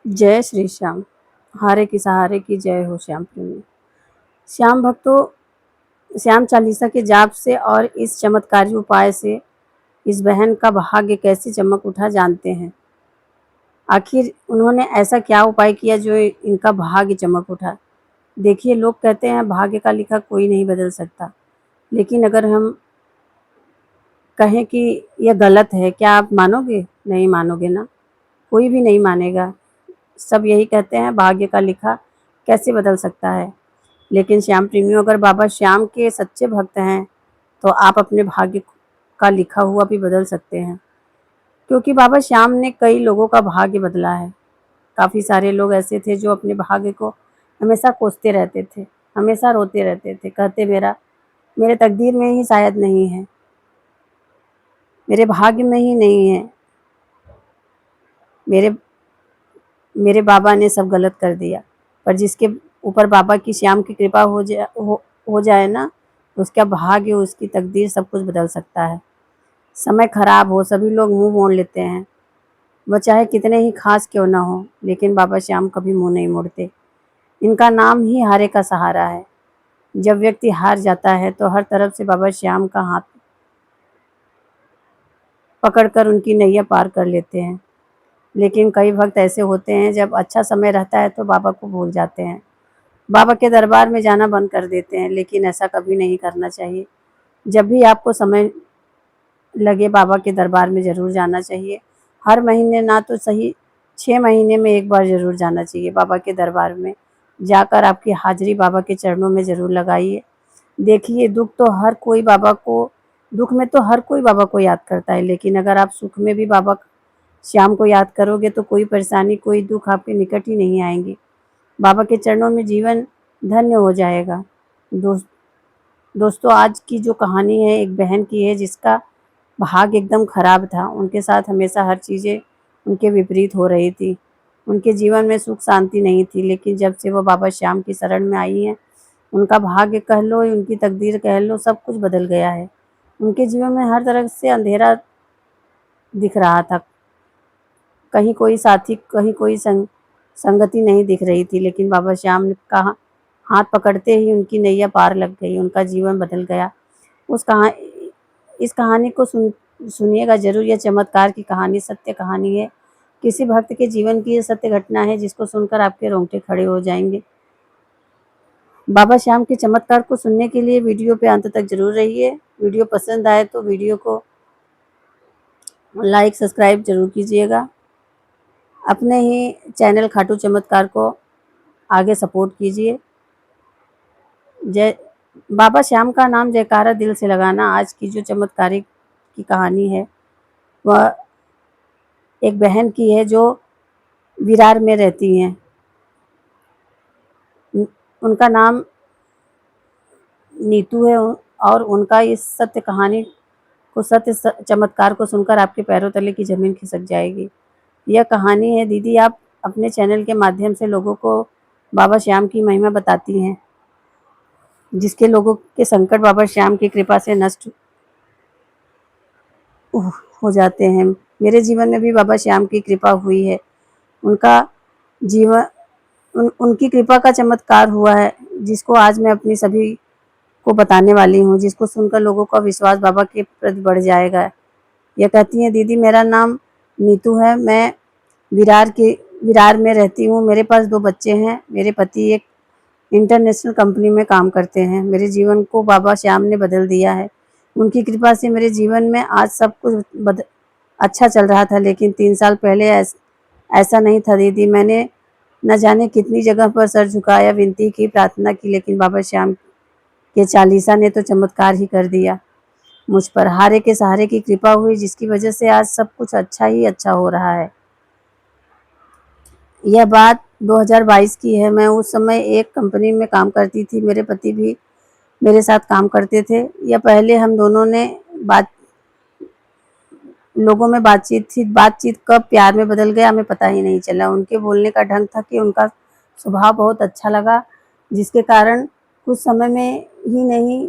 जय श्री श्याम। हारे की सहारे की जय हो श्याम प्रेमी। श्याम भक्तों, श्याम चालीसा के जाप से और इस चमत्कारी उपाय से इस बहन का भाग्य कैसे चमक उठा जानते हैं। आखिर उन्होंने ऐसा क्या उपाय किया जो इनका भाग्य चमक उठा। देखिए, लोग कहते हैं भाग्य का लिखा कोई नहीं बदल सकता, लेकिन अगर हम कहें कि यह गलत है, क्या आप मानोगे? नहीं मानोगे ना, कोई भी नहीं मानेगा। सब यही कहते हैं भाग्य का लिखा कैसे बदल सकता है। लेकिन श्याम प्रेमियों, अगर बाबा श्याम के सच्चे भक्त हैं तो आप अपने भाग्य का लिखा हुआ भी बदल सकते हैं, क्योंकि बाबा श्याम ने कई लोगों का भाग्य बदला है। काफ़ी सारे लोग ऐसे थे जो अपने भाग्य को हमेशा कोसते रहते थे, हमेशा रोते रहते थे, कहते मेरे तकदीर में ही शायद नहीं है, मेरे भाग्य में ही नहीं है, मेरे मेरे बाबा ने सब गलत कर दिया। पर जिसके ऊपर बाबा की श्याम की कृपा हो जाए ना, तो उसका भाग्य, उसकी तकदीर सब कुछ बदल सकता है। समय खराब हो, सभी लोग मुंह मोड़ लेते हैं, वह चाहे कितने ही खास क्यों ना हो, लेकिन बाबा श्याम कभी मुंह नहीं मोड़ते। इनका नाम ही हारे का सहारा है। जब व्यक्ति हार जाता है तो हर तरफ से बाबा श्याम का हाथ पकड़कर उनकी नैया पार कर लेते हैं। लेकिन कई भक्त ऐसे होते हैं, जब अच्छा समय रहता है तो बाबा को भूल जाते हैं, बाबा के दरबार में जाना बंद कर देते हैं। लेकिन ऐसा कभी नहीं करना चाहिए। जब भी आपको समय लगे, बाबा के दरबार में ज़रूर जाना चाहिए। हर महीने ना तो सही, 6 महीने में एक बार ज़रूर जाना चाहिए बाबा के दरबार में। जाकर आपकी हाज़िरी बाबा के चरणों में ज़रूर लगाइए। देखिए, दुःख में तो हर कोई बाबा को याद करता है, लेकिन अगर आप सुख में भी बाबा श्याम को याद करोगे तो कोई परेशानी, कोई दुःख आपके निकट ही नहीं आएंगे। बाबा के चरणों में जीवन धन्य हो जाएगा। दोस्तों, आज की जो कहानी है एक बहन की है जिसका भाग्य एकदम खराब था। उनके साथ हमेशा हर चीज़ें उनके विपरीत हो रही थी। उनके जीवन में सुख शांति नहीं थी, लेकिन जब से वो बाबा श्याम की शरण में आई हैं, उनका भाग्य कह लो, उनकी तकदीर कह लो, सब कुछ बदल गया है। उनके जीवन में हर तरह से अंधेरा दिख रहा था। कहीं कोई साथी, कहीं कोई संगति नहीं दिख रही थी, लेकिन बाबा श्याम का हाथ पकड़ते ही उनकी नैया पार लग गई, उनका जीवन बदल गया। इस कहानी को सुनिएगा ज़रूर। यह चमत्कार की कहानी, सत्य कहानी है। किसी भक्त के जीवन की ये सत्य घटना है जिसको सुनकर आपके रोंगटे खड़े हो जाएंगे। बाबा श्याम के चमत्कार को सुनने के लिए वीडियो पे अंत तक जरूर रहिए। वीडियो पसंद आए तो वीडियो को लाइक सब्सक्राइब जरूर कीजिएगा। अपने ही चैनल खाटू चमत्कार को आगे सपोर्ट कीजिए। जय बाबा श्याम का नाम जयकारा दिल से लगाना। आज की जो चमत्कारी की कहानी है वह एक बहन की है जो विरार में रहती हैं। उनका नाम नीतू है, और उनका इस सत्य कहानी को, सत्य चमत्कार को सुनकर आपके पैरों तले की ज़मीन खिसक जाएगी। यह कहानी है, दीदी आप अपने चैनल के माध्यम से लोगों को बाबा श्याम की महिमा बताती हैं, जिसके लोगों के संकट बाबा श्याम की कृपा से नष्ट हो जाते हैं। मेरे जीवन में भी बाबा श्याम की कृपा हुई है। उनका जीवन उनकी कृपा का चमत्कार हुआ है, जिसको आज मैं अपनी सभी को बताने वाली हूँ, जिसको सुनकर लोगों का विश्वास बाबा के प्रति बढ़ जाएगा। यह कहती हैं, दीदी मेरा नाम नीतू है, मैं विरार में रहती हूँ। मेरे पास 2 बच्चे हैं। मेरे पति एक इंटरनेशनल कंपनी में काम करते हैं। मेरे जीवन को बाबा श्याम ने बदल दिया है। उनकी कृपा से मेरे जीवन में आज सब कुछ अच्छा चल रहा था, लेकिन 3 साल पहले ऐसा नहीं था दीदी। मैंने न जाने कितनी जगह पर सर झुकाया, विनती की, प्रार्थना की, लेकिन बाबा श्याम के चालीसा ने तो चमत्कार ही कर दिया। मुझ पर हारे के सहारे की कृपा हुई, जिसकी वजह से आज सब कुछ अच्छा ही अच्छा हो रहा है। यह बात 2022 की है। मैं उस समय एक कंपनी में काम करती थी। मेरे पति भी मेरे साथ काम करते थे। यह पहले हम दोनों ने लोगों में बातचीत थी। बातचीत कब प्यार में बदल गया हमें पता ही नहीं चला। उनके बोलने का ढंग था कि उनका स्वभाव बहुत अच्छा लगा, जिसके कारण कुछ समय में ही नहीं,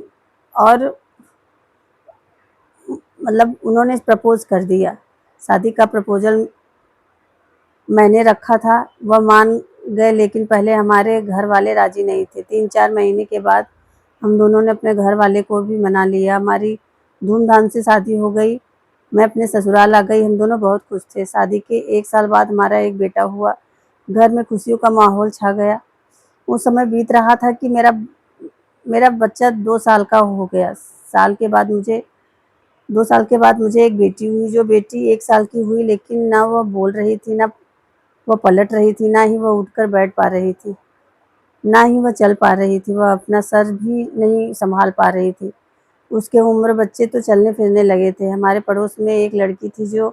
और मतलब उन्होंने प्रपोज कर दिया। शादी का प्रपोजल मैंने रखा था। वह मान गए, लेकिन पहले हमारे घर वाले राजी नहीं थे। 3-4 महीने के बाद हम दोनों ने अपने घर वाले को भी मना लिया। हमारी धूमधाम से शादी हो गई। मैं अपने ससुराल आ गई। हम दोनों बहुत खुश थे। शादी के 1 साल बाद हमारा एक बेटा हुआ। घर में खुशियों का माहौल छा गया। उस समय बीत रहा था कि मेरा मेरा बच्चा 2 साल का हो गया। 2 साल के बाद मुझे एक बेटी हुई। जो बेटी 1 साल की हुई, लेकिन ना वह बोल रही थी, ना वह पलट रही थी, ना ही वह उठकर बैठ पा रही थी, ना ही वह चल पा रही थी। वह अपना सर भी नहीं संभाल पा रही थी। उसके उम्र बच्चे तो चलने फिरने लगे थे। हमारे पड़ोस में एक लड़की थी जो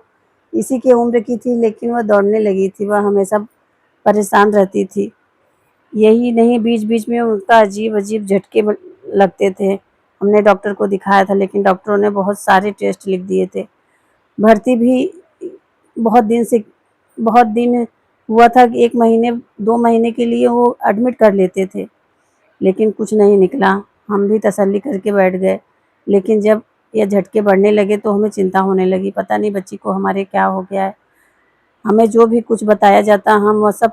इसी की उम्र की थी, लेकिन वह दौड़ने लगी थी। वह हमेशा परेशान रहती थी। यही नहीं, बीच-बीच में उनका अजीब-अजीब झटके लगते थे। हमने डॉक्टर को दिखाया था, लेकिन डॉक्टरों ने बहुत सारे टेस्ट लिख दिए थे। भर्ती भी बहुत दिन से बहुत दिन हुआ था कि 1 महीने 2 महीने के लिए वो एडमिट कर लेते थे, लेकिन कुछ नहीं निकला। हम भी तसल्ली करके बैठ गए, लेकिन जब ये झटके बढ़ने लगे तो हमें चिंता होने लगी। पता नहीं बच्ची को हमारे क्या हो गया है। हमें जो भी कुछ बताया जाता हम वह सब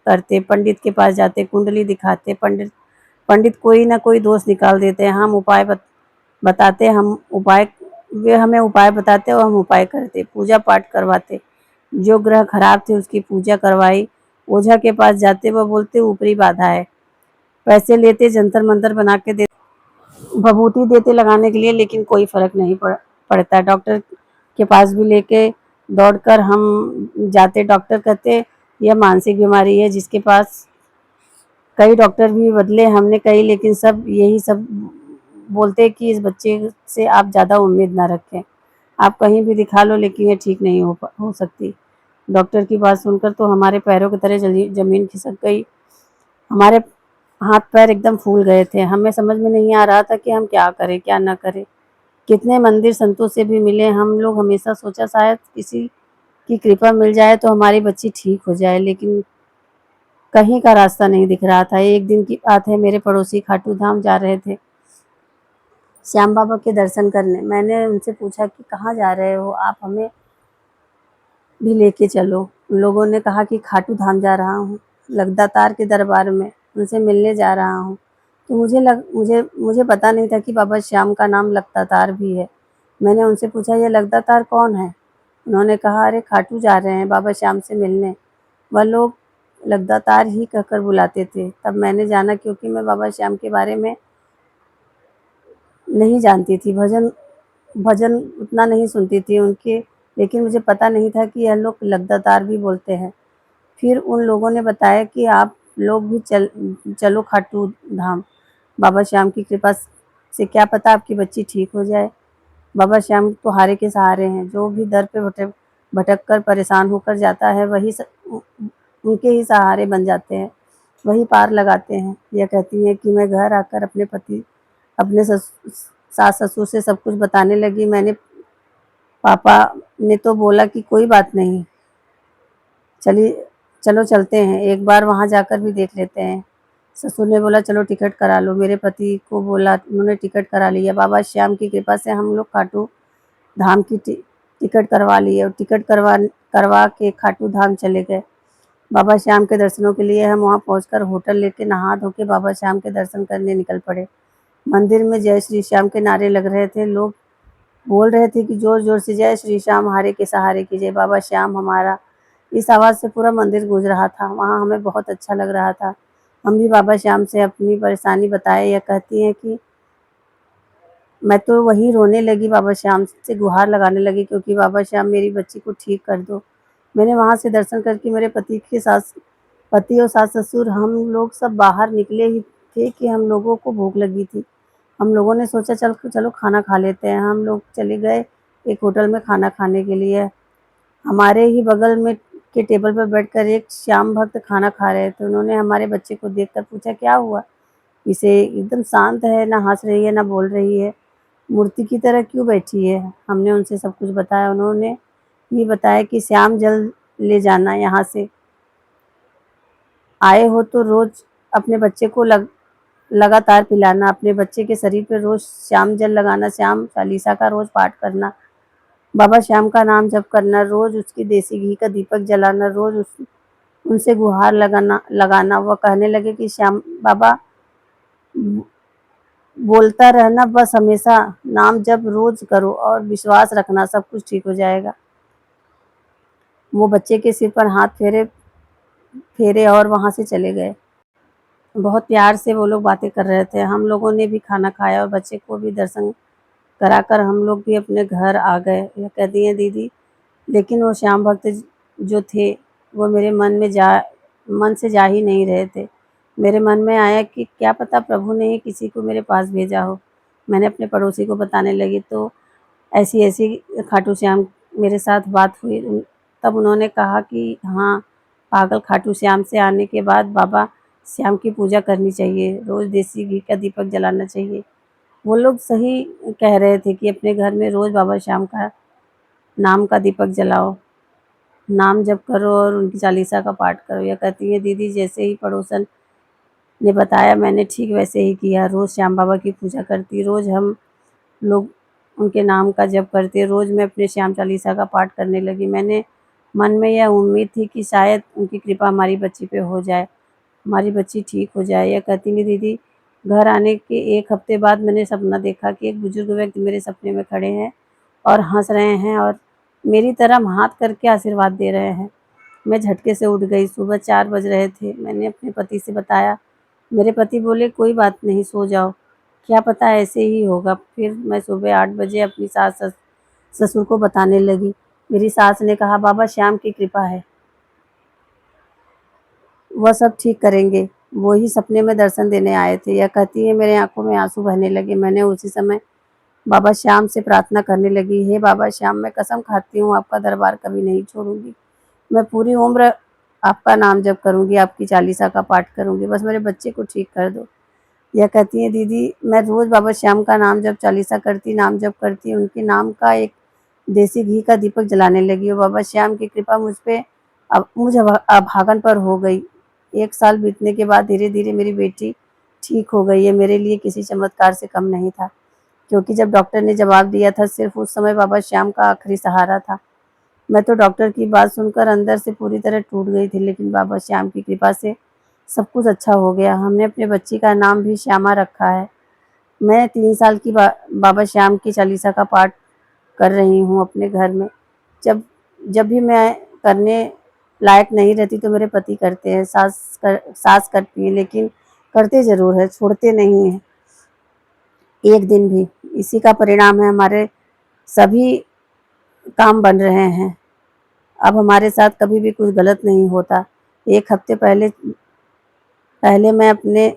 करते। पंडित के पास जाते, कुंडली दिखाते। पंडित पंडित कोई ना कोई दोष निकाल देते। हम उपाय बताते, हम उपाय वे हमें उपाय बताते और हम उपाय करते। पूजा पाठ करवाते। जो ग्रह खराब थे उसकी पूजा करवाई। ओझा के पास जाते, वह बोलते ऊपरी बाधा है। पैसे लेते, जंतर मंतर बना के भभूति देते लगाने के लिए, लेकिन कोई फर्क नहीं पड़ता। डॉक्टर के पास भी लेके दौड़कर हम जाते। डॉक्टर कहते यह मानसिक बीमारी है। जिसके पास कई डॉक्टर भी बदले हमने कई, लेकिन सब यही सब बोलते कि इस बच्चे से आप ज़्यादा उम्मीद ना रखें। आप कहीं भी दिखा लो, लेकिन ये ठीक नहीं हो सकती। डॉक्टर की बात सुनकर तो हमारे पैरों की तरह ज़मीन खिसक गई। हमारे हाथ-पैर एकदम फूल गए थे। हमें समझ में नहीं आ रहा था कि हम क्या करें, क्या ना करें। कितने मंदिर संतों से भी मिले। हम लोग हमेशा सोचा शायद किसी की कृपा मिल जाए तो हमारी बच्ची ठीक हो जाए, लेकिन कहीं का रास्ता नहीं दिख रहा था। एक दिन की बात है, मेरे पड़ोसी खाटू धाम जा रहे थे श्याम बाबा के दर्शन करने। मैंने उनसे पूछा कि कहाँ जा रहे हो आप, हमें भी लेके चलो। उन लोगों ने कहा कि खाटू धाम जा रहा हूँ, लगदातार के दरबार में उनसे मिलने जा रहा हूँ। तो मुझे पता नहीं था कि बाबा श्याम का नाम लगदातार भी है। मैंने उनसे पूछा ये लगदातार कौन है? उन्होंने कहा अरे खाटू जा रहे हैं बाबा श्याम से मिलने। वह लोग लगदातार ही कहकर बुलाते थे। तब मैंने जाना, क्योंकि मैं बाबा श्याम के बारे में नहीं जानती थी। भजन भजन उतना नहीं सुनती थी उनके, लेकिन मुझे पता नहीं था कि यह लोग लगदातार भी बोलते हैं। फिर उन लोगों ने बताया कि आप लोग भी चलो खाटू धाम। बाबा श्याम की कृपा से क्या पता आपकी बच्ची ठीक हो जाए। बाबा श्याम तो हारे के सहारे हैं। जो भी दर पे भटक कर परेशान होकर जाता है, उनके ही सहारे बन जाते हैं, वही पार लगाते हैं। यह कहती हैं कि मैं घर आकर अपने सास ससुर से सब कुछ बताने लगी। पापा ने तो बोला कि कोई बात नहीं, चलिए चलो चलते हैं, एक बार वहाँ जाकर भी देख लेते हैं। ससुर ने बोला चलो टिकट करा लो। मेरे पति को बोला, उन्होंने टिकट करा लिया। बाबा श्याम की कृपा से हम लोग खाटू धाम की टिकट करवा ली, और टिकट करवा के खाटू धाम चले गए बाबा श्याम के दर्शनों के लिए। हम वहाँ पहुँचकर होटल लेके नहा धो के बाबा श्याम के दर्शन करने निकल पड़े। मंदिर में जय श्री श्याम के नारे लग रहे थे। लोग बोल रहे थे कि जोर जोर से जय श्री श्याम, हारे के सहारे की जय, बाबा श्याम हमारा। इस आवाज़ से पूरा मंदिर गूंज रहा था। वहाँ हमें बहुत अच्छा लग रहा था। हम भी बाबा श्याम से अपनी परेशानी बताए। यह कहती हैं कि मैं तो वहीं रोने लगी, बाबा श्याम से गुहार लगाने लगी, क्योंकि बाबा श्याम मेरी बच्ची को ठीक कर दो। मैंने वहाँ से दर्शन करके मेरे पति और सास ससुर हम लोग सब बाहर निकले ही थे कि हम लोगों को भूख लगी थी। हम लोगों ने सोचा चलो खाना खा लेते हैं। हम लोग चले गए एक होटल में खाना खाने के लिए। हमारे ही बगल में के टेबल पर बैठकर एक श्याम भक्त खाना खा रहे थे। उन्होंने हमारे बच्चे को देखकर पूछा क्या हुआ, इसे एकदम शांत है, ना हंस रही है ना बोल रही है, मूर्ति की तरह क्यों बैठी है। हमने उनसे सब कुछ बताया। उन्होंने ये बताया कि श्याम जल ले जाना, यहाँ से आए हो तो रोज अपने बच्चे को लगातार पिलाना, अपने बच्चे के शरीर पे रोज श्याम जल लगाना, श्याम चालीसा का रोज पाठ करना। बाबा श्याम का नाम जप करना, रोज़ उसकी देसी घी का दीपक जलाना, रोज़ उनसे गुहार लगाना। वह कहने लगे कि श्याम बाबा बोलता रहना, बस हमेशा नाम जप रोज़ करो और विश्वास रखना, सब कुछ ठीक हो जाएगा। वो बच्चे के सिर पर हाथ फेरे और वहाँ से चले गए। बहुत प्यार से वो लोग बातें कर रहे थे। हम लोगों ने भी खाना खाया और बच्चे को भी दर्शन कराकर हम लोग भी अपने घर आ गए। यह कहती हैं दीदी, लेकिन वो श्याम भक्त जो थे वो मेरे मन से जा ही नहीं रहे थे। मेरे मन में आया कि क्या पता प्रभु ने ही किसी को मेरे पास भेजा हो। मैंने अपने पड़ोसी को बताने लगी तो ऐसी खाटू श्याम मेरे साथ बात हुई। तब उन्होंने कहा कि हाँ, पागल खाटू श्याम से आने के बाद बाबा श्याम की पूजा करनी चाहिए, रोज़ देसी घी का दीपक जलाना चाहिए। वो लोग सही कह रहे थे कि अपने घर में रोज़ बाबा श्याम का नाम का दीपक जलाओ, नाम जप करो और उनकी चालीसा का पाठ करो। यह कहती है दीदी, जैसे ही पड़ोसन ने बताया मैंने ठीक वैसे ही किया। रोज़ श्याम बाबा की पूजा करती, रोज़ हम लोग उनके नाम का जप करते, रोज़ मैं अपने श्याम चालीसा का पाठ करने लगी। मैंने मन में यह उम्मीद थी कि शायद उनकी कृपा हमारी बच्ची पे हो जाए, हमारी बच्ची ठीक हो जाए। यह कहती है दीदी, घर आने के 1 हफ्ते बाद मैंने सपना देखा कि एक बुजुर्ग व्यक्ति मेरे सपने में खड़े हैं और हंस रहे हैं और मेरी तरफ हाथ करके आशीर्वाद दे रहे हैं। मैं झटके से उठ गई। सुबह 4 बज रहे थे। मैंने अपने पति से बताया। मेरे पति बोले, कोई बात नहीं, सो जाओ, क्या पता ऐसे ही होगा। फिर मैं सुबह 8 बजे अपनी ससुर को बताने लगी। मेरी सास ने कहा, बाबा श्याम की कृपा है, वह सब ठीक करेंगे, वो ही सपने में दर्शन देने आए थे। यह कहती है मेरे आंखों में आंसू बहने लगे। मैंने उसी समय बाबा श्याम से प्रार्थना करने लगी, हे बाबा श्याम, मैं कसम खाती हूँ आपका दरबार कभी नहीं छोड़ूंगी। मैं पूरी उम्र आपका नाम जप करूंगी, आपकी चालीसा का पाठ करूंगी, बस मेरे बच्चे को ठीक कर दो। यह कहती है दीदी, मैं रोज़ बाबा श्याम का नाम जप चालीसा करती, नाम जप करती, उनके नाम का एक देसी घी का दीपक जलाने लगी और बाबा श्याम की कृपा मुझ अभागन पर हो गई। 1 साल बीतने के बाद धीरे-धीरे मेरी बेटी ठीक हो गई। ये मेरे लिए किसी चमत्कार से कम नहीं था, क्योंकि जब डॉक्टर ने जवाब दिया था, सिर्फ उस समय बाबा श्याम का आखिरी सहारा था। मैं तो डॉक्टर की बात सुनकर अंदर से पूरी तरह टूट गई थी, लेकिन बाबा श्याम की कृपा से सब कुछ अच्छा हो गया। हमने अपने बच्ची का नाम भी श्यामा रखा है। मैं 3 साल की बाबा श्याम की चालीसा का पाठ कर रही हूँ अपने घर में। जब जब भी मैं करने लायक नहीं रहती तो मेरे पति करते हैं, सास करती है, लेकिन करते ज़रूर है, छोड़ते नहीं हैं एक दिन भी। इसी का परिणाम है हमारे सभी काम बन रहे हैं। अब हमारे साथ कभी भी कुछ गलत नहीं होता। 1 हफ्ते पहले मैं अपने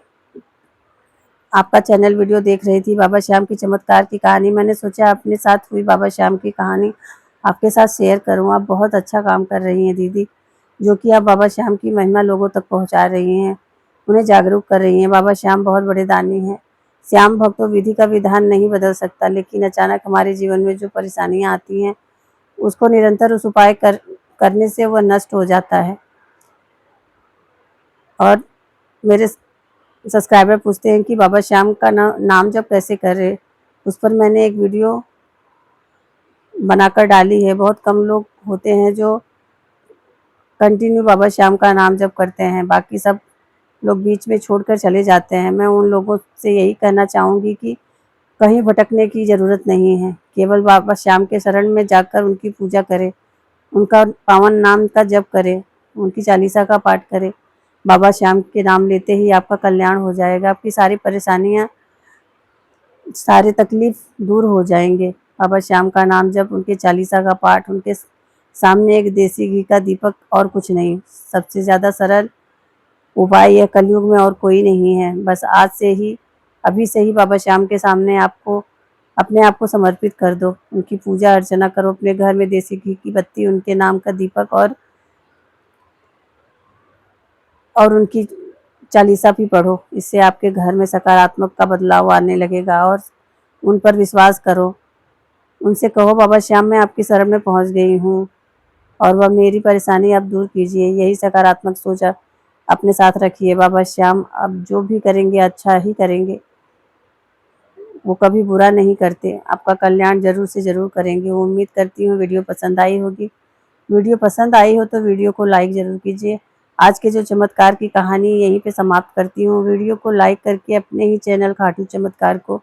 आपका चैनल वीडियो देख रही थी, बाबा श्याम की चमत्कार की कहानी। मैंने सोचा अपने साथ हुई बाबा श्याम की कहानी आपके साथ शेयर करूं। आप बहुत अच्छा काम कर रही हैं दीदी, जो कि आप बाबा श्याम की महिमा लोगों तक पहुंचा रही हैं, उन्हें जागरूक कर रही हैं। बाबा श्याम बहुत बड़े दानी हैं। श्याम भक्तों, विधि का विधान नहीं बदल सकता, लेकिन अचानक हमारे जीवन में जो परेशानियां आती हैं उसको निरंतर उस उपाय करने से वह नष्ट हो जाता है। और मेरे सब्सक्राइबर पूछते हैं कि बाबा श्याम का नाम जप कैसे करें। उस पर मैंने एक वीडियो बनाकर डाली है। बहुत कम लोग होते हैं जो कंटिन्यू बाबा श्याम का नाम जप करते हैं, बाकी सब लोग बीच में छोड़कर चले जाते हैं। मैं उन लोगों से यही कहना चाहूँगी कि कहीं भटकने की ज़रूरत नहीं है, केवल बाबा श्याम के शरण में जाकर उनकी पूजा करें, उनका पावन नाम का जप करें, उनकी चालीसा का पाठ करें। बाबा श्याम के नाम लेते ही आपका कल्याण हो जाएगा, आपकी सारी परेशानियाँ, सारे तकलीफ दूर हो जाएंगे। बाबा श्याम का नाम जप, उनके चालीसा का पाठ, उनके सामने एक देसी घी का दीपक और कुछ नहीं। सबसे ज़्यादा सरल उपाय यह कलयुग में और कोई नहीं है। बस आज से ही, अभी से ही बाबा श्याम के सामने अपने आप को समर्पित कर दो, उनकी पूजा अर्चना करो, अपने घर में देसी घी की बत्ती, उनके नाम का दीपक और उनकी चालीसा भी पढ़ो। इससे आपके घर में सकारात्मक का बदलाव आने लगेगा और उन पर विश्वास करो। उनसे कहो, बाबा श्याम, मैं आपकी शरण में पहुंच गई हूँ और वह मेरी परेशानी आप दूर कीजिए। यही सकारात्मक सोच अपने साथ रखिए। बाबा श्याम अब जो भी करेंगे अच्छा ही करेंगे। वो कभी बुरा नहीं करते, आपका कल्याण ज़रूर से ज़रूर करेंगे। उम्मीद करती हूँ वीडियो पसंद आई होगी। वीडियो पसंद आई हो तो वीडियो को लाइक ज़रूर कीजिए। आज के जो चमत्कार की कहानी यहीं पे समाप्त करती हूँ। वीडियो को लाइक करके अपने ही चैनल खाटू चमत्कार को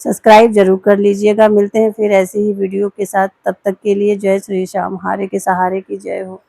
सब्सक्राइब ज़रूर कर लीजिएगा। मिलते हैं फिर ऐसे ही वीडियो के साथ, तब तक के लिए जय श्री श्याम, हारे के सहारे की जय हो।